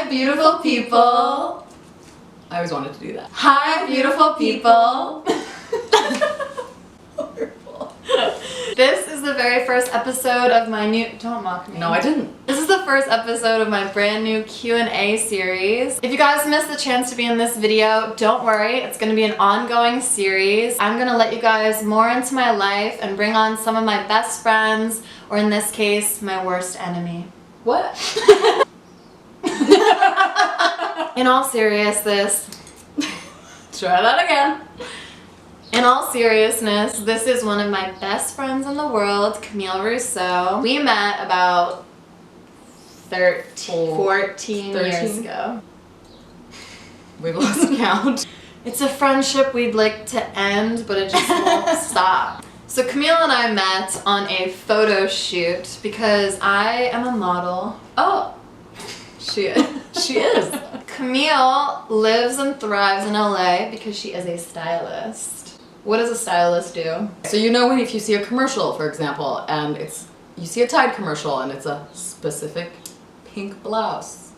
Hi, beautiful people. I always wanted to do that. Hi, beautiful people. Horrible. This is the very first episode of my new... Don't mock me. No, I didn't. This is the first episode of my brand new Q&A series. If you guys missed the chance to be in this video, don't worry. It's going to be an ongoing series. I'm going to let you guys more into my life and bring on some of my best friends, or in this case, my worst enemy. What? In all seriousness, Try that again. In all seriousness, this is one of my best friends in the world, Camille Rousseau. We met about 14 years ago. We've lost count. It's a friendship we'd like to end, but it just won't stop. So Camille and I met on a photo shoot because I am a model. Oh, she is. Camille lives and thrives in LA because she is a stylist. What does a stylist do? So you know when if you see a commercial, for example, and you see a Tide commercial and it's a specific pink blouse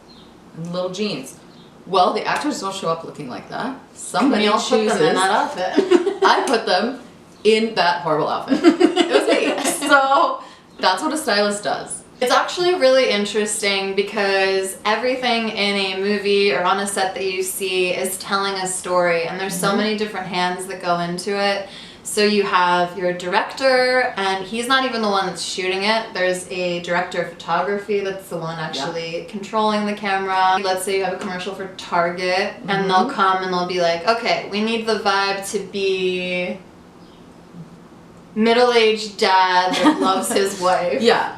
and little jeans. Well, the actors don't show up looking like that. Somebody Camille chooses. put them in that outfit. I put them in that horrible outfit. It was me. So that's what a stylist does. It's actually really interesting because everything in a movie or on a set that you see is telling a story, and there's so many different hands that go into it. So you have your director, and he's not even the one that's shooting it. There's a director of photography that's the one actually controlling the camera. Let's say you have a commercial for Target, and they'll come and they'll be like, okay, we need the vibe to be middle-aged dad that loves his wife. Yeah.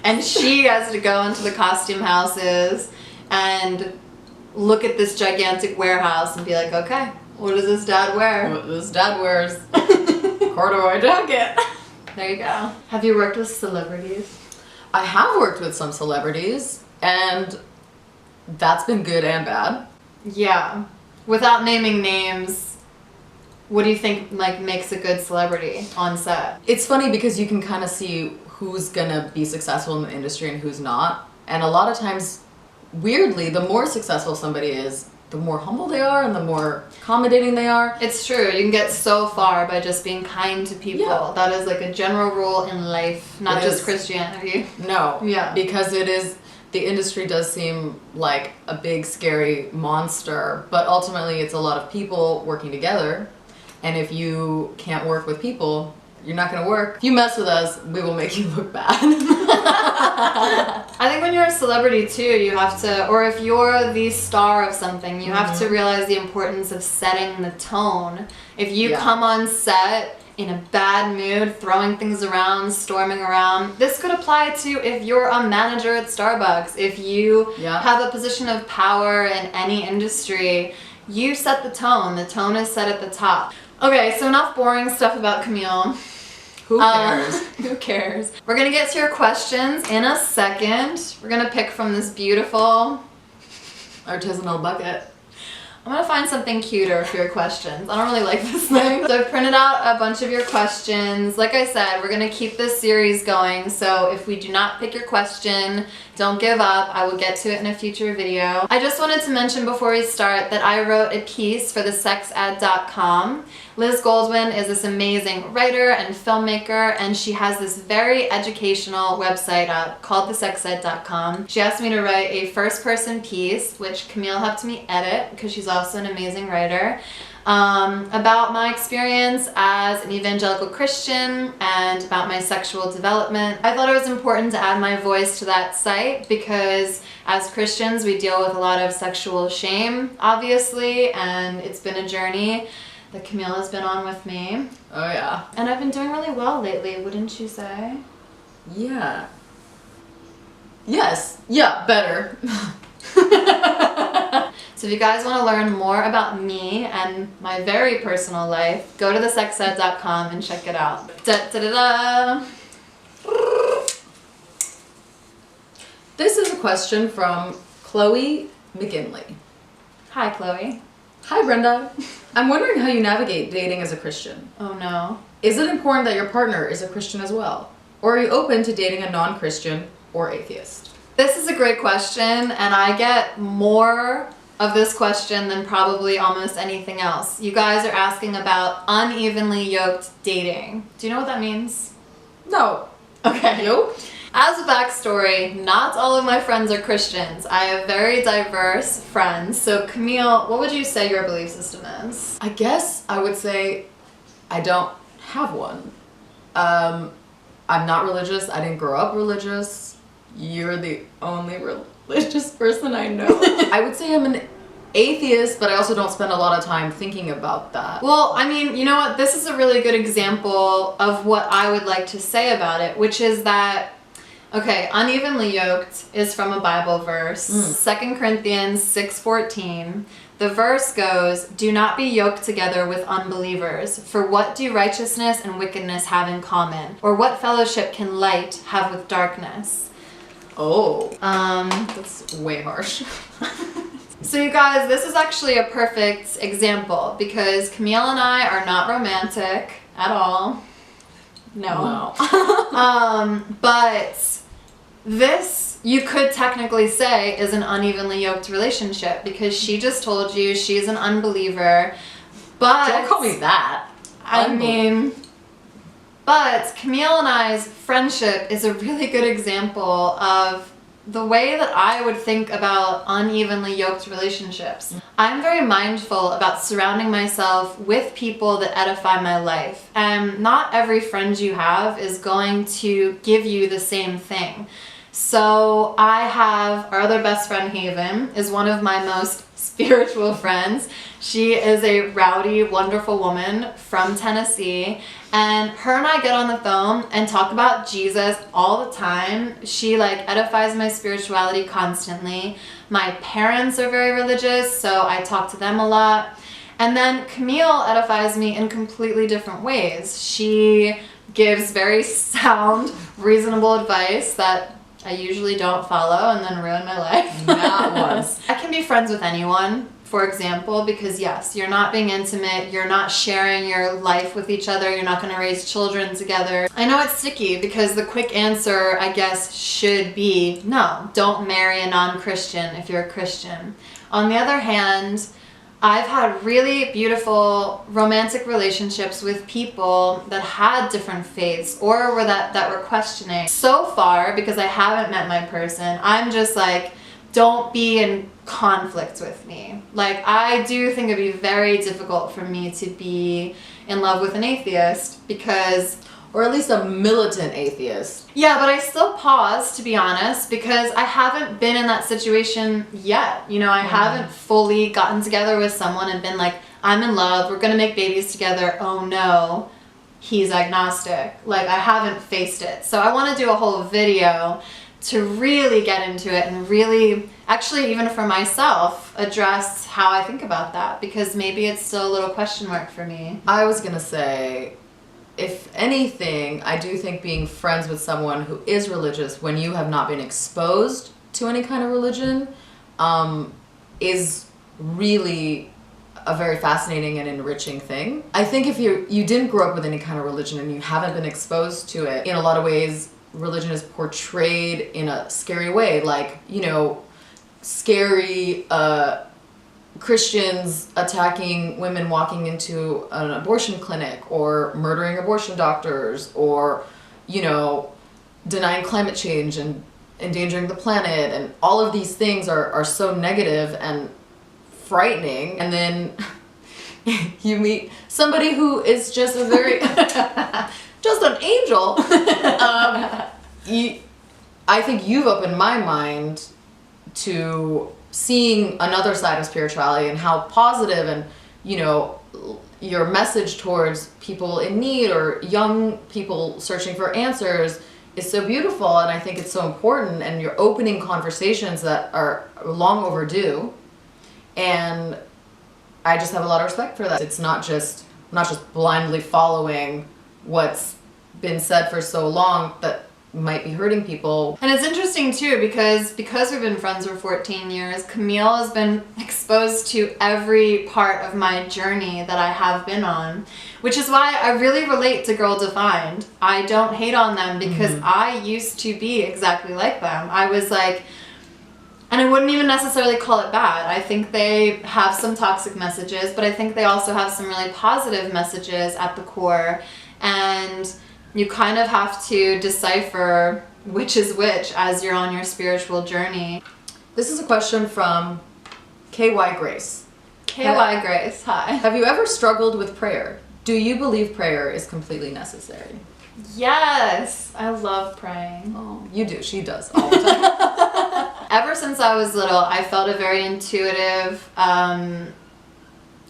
And she has to go into the costume houses and look at this gigantic warehouse and be like, okay, what does this dad wear? This dad wears corduroy jacket. There you go. Have you worked with celebrities? I have worked with some celebrities, and that's been good and bad. Yeah. Without naming names, what do you think makes a good celebrity on set? It's funny because you can kind of see who's gonna be successful in the industry and who's not. And a lot of times, weirdly, the more successful somebody is, the more humble they are and the more accommodating they are. It's true. You can get so far by just being kind to people. Yeah. That is like a general rule in life, not just Christianity. No. Yeah. Because the industry does seem like a big, scary monster, but ultimately it's a lot of people working together. And if you can't work with people, you're not going to work. If you mess with us, we will make you look bad. I think when you're a celebrity too, you have to, or if you're the star of something, you have to realize the importance of setting the tone. If you come on set in a bad mood, throwing things around, storming around, this could apply to if you're a manager at Starbucks. If you have a position of power in any industry, you set the tone. The tone is set at the top. Okay, so enough boring stuff about Camille. Who cares? Who cares? We're gonna get to your questions in a second. We're gonna pick from this beautiful artisanal bucket. I'm gonna find something cuter for your questions. I don't really like this thing. So I've printed out a bunch of your questions. Like I said, we're gonna keep this series going, so if we do not pick your question, don't give up. I will get to it in a future video. I just wanted to mention before we start that I wrote a piece for thesexed.com. Liz Goldwyn is this amazing writer and filmmaker, and she has this very educational website up called thesexed.com. She asked me to write a first-person piece, which Camille helped me edit because she's also an amazing writer, about my experience as an evangelical Christian and about my sexual development. I thought it was important to add my voice to that site because as Christians we deal with a lot of sexual shame, obviously, and it's been a journey that Camille has been on with me. Oh yeah. And I've been doing really well lately, wouldn't you say? Yeah. Yes. Yeah, better. So if you guys want to learn more about me and my very personal life, go to thesexed.com and check it out. Da-da-da-da! This is a question from Chloe McGinley. Hi, Chloe. Hi, Brenda. I'm wondering how you navigate dating as a Christian. Oh no. Is it important that your partner is a Christian as well? Or are you open to dating a non-Christian or atheist? This is a great question, and I get more of this question than probably almost anything else. You guys are asking about unevenly yoked dating. Do you know what that means? No. Okay. Yoked? As a backstory, not all of my friends are Christians. I have very diverse friends. So Camille, what would you say your belief system is? I guess I would say I don't have one. I'm not religious. I didn't grow up religious. You're the only religious person I know. I would say I'm an atheist, but I also don't spend a lot of time thinking about that. Well, I mean, you know what? This is a really good example of what I would like to say about it, which is that, okay, unevenly yoked is from a Bible verse, 2 Corinthians 6:14. The verse goes, "Do not be yoked together with unbelievers, for what do righteousness and wickedness have in common? Or what fellowship can light have with darkness?" Oh. That's way harsh. So you guys, this is actually a perfect example because Camille and I are not romantic at all. No. But this, you could technically say, is an unevenly yoked relationship because she just told you she's an unbeliever. But Don't call me that. I mean, but Camille and I's friendship is a really good example of the way that I would think about unevenly yoked relationships. I'm very mindful about surrounding myself with people that edify my life. And not every friend you have is going to give you the same thing. So I have our other best friend, Haven, is one of my most spiritual friends. She is a rowdy, wonderful woman from Tennessee, and her and I get on the phone and talk about Jesus all the time. She edifies my spirituality constantly. My parents are very religious, so I talk to them a lot. And then Camille edifies me in completely different ways. She gives very sound, reasonable advice that I usually don't follow and then ruin my life. Not once. I can be friends with anyone, for example, because yes, you're not being intimate, you're not sharing your life with each other, you're not going to raise children together. I know it's sticky because the quick answer, I guess, should be no, don't marry a non-Christian if you're a Christian. On the other hand, I've had really beautiful romantic relationships with people that had different faiths or were that were questioning. So far, because I haven't met my person, I'm just like, don't be in conflict with me. I do think it'd be very difficult for me to be in love with an atheist because... Or at least a militant atheist. Yeah, but I still pause, to be honest, because I haven't been in that situation yet. I haven't fully gotten together with someone and been like, I'm in love, we're gonna make babies together, oh no, he's agnostic. I haven't faced it. So I wanna do a whole video to really get into it and really, actually even for myself, address how I think about that, because maybe it's still a little question mark for me. I was gonna say, if anything, I do think being friends with someone who is religious when you have not been exposed to any kind of religion is really a very fascinating and enriching thing. I think if you didn't grow up with any kind of religion and you haven't been exposed to it, in a lot of ways, religion is portrayed in a scary way, scary Christians attacking women walking into an abortion clinic or murdering abortion doctors or, denying climate change and endangering the planet, and all of these things are so negative and frightening. And then you meet somebody who is just a very just an angel. I think you've opened my mind to seeing another side of spirituality and how positive and, your message towards people in need or young people searching for answers is so beautiful, and I think it's so important, and you're opening conversations that are long overdue, and I just have a lot of respect for that. It's not just blindly following what's been said for so long, that might be hurting people. And it's interesting too because we've been friends for 14 years, Camille has been exposed to every part of my journey that I have been on, which is why I really relate to Girl Defined. I don't hate on them because I used to be exactly like them. I was like, and I wouldn't even necessarily call it bad. I think they have some toxic messages, but I think they also have some really positive messages at the core. And you kind of have to decipher which is which as you're on your spiritual journey. This is a question from KY Grace. KY Grace, hi. Have you ever struggled with prayer? Do you believe prayer is completely necessary? Yes, I love praying. Oh, you do. She does all the time. Ever since I was little, I felt a very intuitive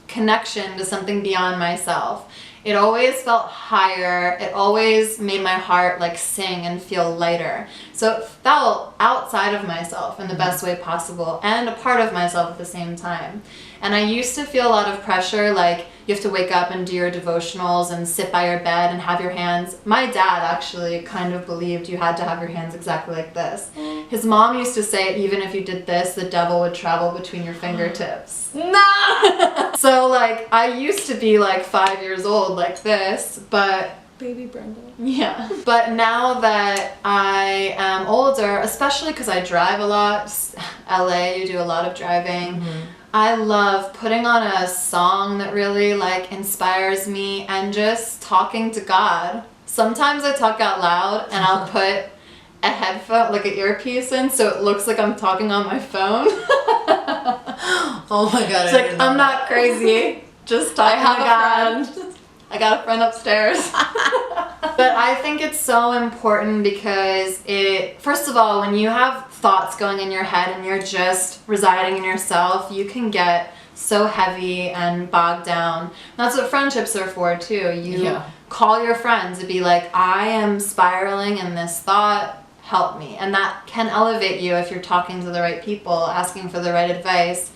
connection to something beyond myself. It always felt higher. It always made my heart like sing and feel lighter. So it felt outside of myself in the best way possible and a part of myself at the same time. And I used to feel a lot of pressure, like you have to wake up and do your devotionals and sit by your bed and have your hands. My dad actually kind of believed you had to have your hands exactly like this. His mom used to say even if you did this, the devil would travel between your fingertips. No! So like I used to be like 5 years old like this, but Baby Brenda. yeah. But now that I am older, especially because I drive a lot, LA, you do a lot of driving, I love putting on a song that really like inspires me and just talking to God. Sometimes I talk out loud and I'll put a headphone, like an earpiece in, so it looks like I'm talking on my phone. Oh my god. It's like, I'm not crazy, just talking to God. I got a friend upstairs. But I think it's so important because it, first of all, when you have thoughts going in your head and you're just residing in yourself, you can get so heavy and bogged down. That's what friendships are for too. You call your friends and be like, I am spiraling in this thought, help me. And that can elevate you if you're talking to the right people, asking for the right advice.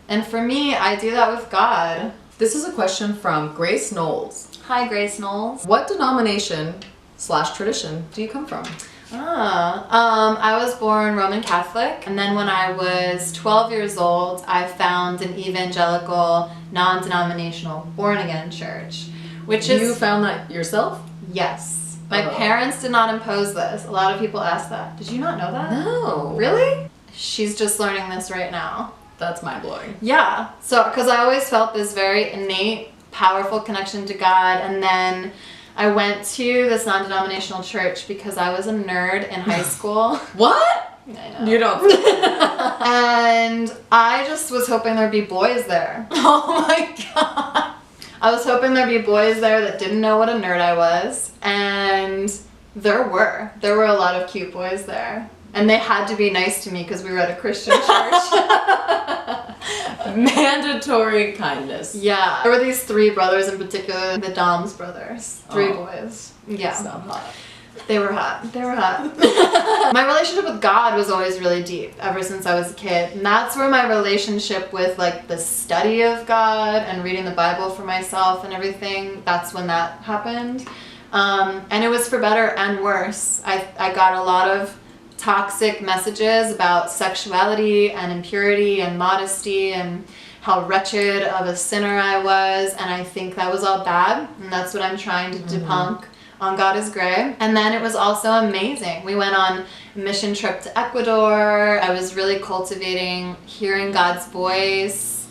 And for me, I do that with God. This is a question from Grace Knowles. Hi, Grace Knowles. What denomination/tradition do you come from? I was born Roman Catholic, and then when I was 12 years old, I found an evangelical, non-denominational, born-again church, which is... You found that yourself? Yes. My parents did not impose this. A lot of people ask that. Did you not know that? No. Really? She's just learning this right now. That's mind-blowing. Yeah. So, because I always felt this very innate, powerful connection to God, and then I went to this non-denominational church because I was a nerd in high school. What? I know. You don't. And I just was hoping there'd be boys there. Oh my god. I was hoping there'd be boys there that didn't know what a nerd I was, and there were. There were a lot of cute boys there. And they had to be nice to me because we were at a Christian church. Mandatory kindness. Yeah. There were these three brothers in particular, the Dom's brothers. Three boys. Yeah. So hot. They were hot. They were hot. My relationship with God was always really deep ever since I was a kid. And that's where my relationship with like the study of God and reading the Bible for myself and everything, that's when that happened. And it was for better and worse. I got a lot of toxic messages about sexuality and impurity and modesty and how wretched of a sinner I was, and I think that was all bad, and that's what I'm trying to debunk on God is Grey. And then it was also amazing. We went on a mission trip to Ecuador. I was really cultivating hearing God's voice.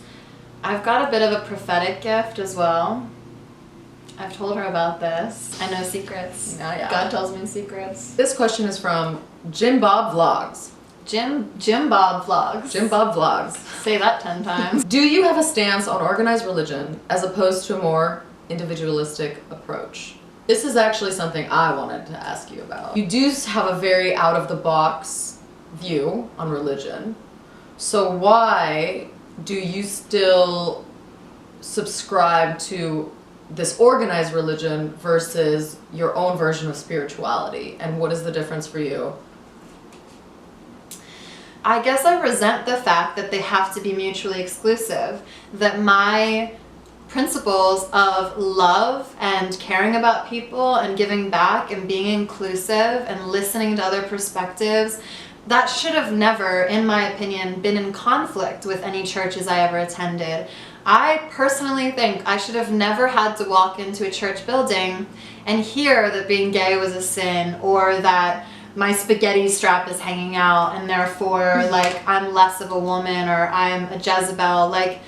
I've got a bit of a prophetic gift as well. I've told her about this. I know secrets. Oh, yeah. God tells me secrets. This question is from Jim Bob Vlogs. Jim Bob Vlogs. Jim Bob Vlogs. Say that 10 times. Do you have a stance on organized religion as opposed to a more individualistic approach? This is actually something I wanted to ask you about. You do have a very out-of-the-box view on religion. So why do you still subscribe to this organized religion versus your own version of spirituality? And what is the difference for you? I guess I resent the fact that they have to be mutually exclusive. That my principles of love and caring about people and giving back and being inclusive and listening to other perspectives, that should have never, in my opinion, been in conflict with any churches I ever attended. I personally think I should have never had to walk into a church building and hear that being gay was a sin, or that my spaghetti strap is hanging out and therefore like I'm less of a woman, or I'm a Jezebel. Like,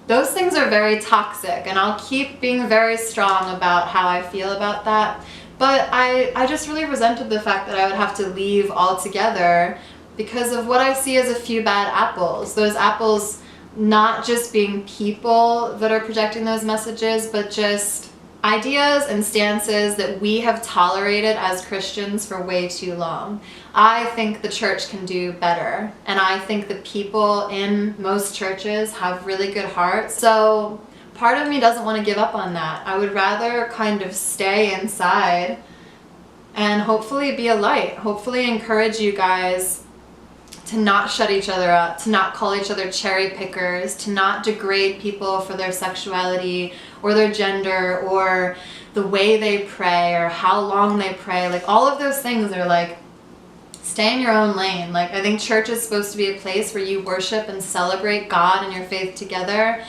those things are very toxic, and I'll keep being very strong about how I feel about that. But I just really resented the fact that I would have to leave altogether because of what I see as a few bad apples. Those apples not just being people that are projecting those messages, but just ideas and stances that we have tolerated as Christians for way too long. I think the church can do better, and I think the people in most churches have really good hearts. So part of me doesn't want to give up on that. I would rather kind of stay inside and hopefully be a light, hopefully encourage you guys to not shut each other up, to not call each other cherry pickers, to not degrade people for their sexuality or their gender or the way they pray or how long they pray. Like, all of those things are like, stay in your own lane. Like, I think church is supposed to be a place where you worship and celebrate God and your faith together,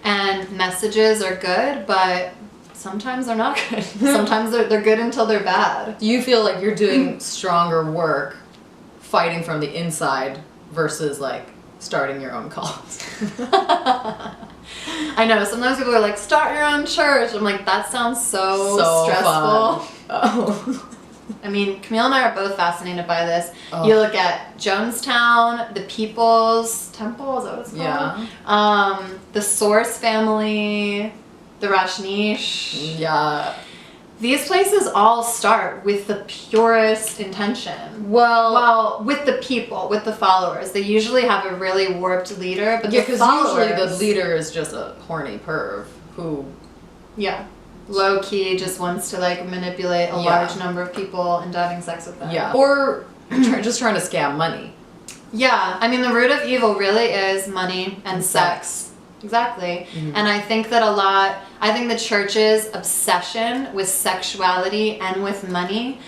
and messages are good, but sometimes they're not good. Sometimes they're good until they're bad. Do you feel like you're doing stronger work fighting from the inside versus like starting your own cause? I know, sometimes people are like, start your own church. I'm like, that sounds so stressful. Fun. Oh. I mean, Camille and I are both fascinated by this. Oh. You look at Jonestown, the People's Temple, is that what it's called? Yeah. The Source family, the Rajneesh. Yeah. These places all start with the purest intention. Well, with the people, with the followers. They usually have a really warped leader, but yeah, the because followers, usually the leader is just a horny perv who, yeah, low key just wants to like manipulate a large number of people into having sex with them. Yeah, or just trying to scam money. Yeah, I mean, the root of evil really is money and sex. Exactly. Mm-hmm. And I think that I think the church's obsession with sexuality and with money,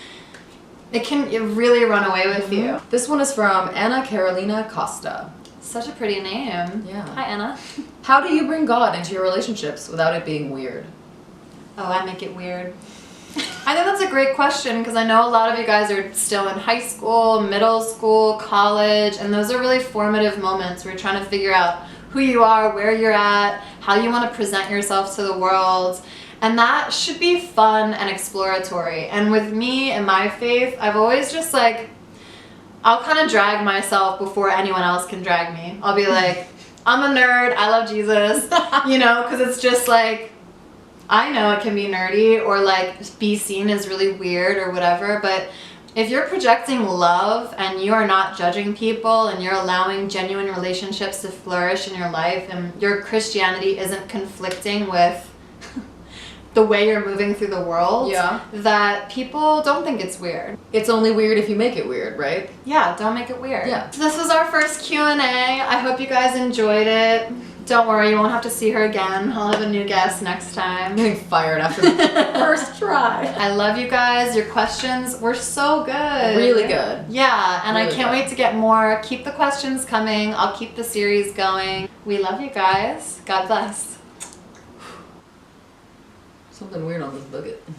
it can really run away with you. This one is from Anna Carolina Costa. Such a pretty name. Yeah. Hi, Anna. How do you bring God into your relationships without it being weird? Oh, I make it weird. I think that's a great question, because I know a lot of you guys are still in high school, middle school, college, and those are really formative moments where you're trying to figure out who you are, where you're at, how you want to present yourself to the world. And that should be fun and exploratory. And with me and my faith, I've always just like, I'll kind of drag myself before anyone else can drag me. I'll be like, I'm a nerd, I love Jesus, you know, because it's just like, I know it can be nerdy or like be seen as really weird or whatever, but if you're projecting love and you are not judging people and you're allowing genuine relationships to flourish in your life, and your Christianity isn't conflicting with the way you're moving through the world, that people don't think it's weird. It's only weird if you make it weird, right? Yeah, don't make it weird. Yeah. So this was our first Q&A. I hope you guys enjoyed it. Don't worry, you won't have to see her again. I'll have a new guest next time. I'm getting fired after the first try. I love you guys. Your questions were so good. Really good. Yeah, and really I can't wait to get more. Keep the questions coming. I'll keep the series going. We love you guys. God bless. Something weird on this bucket.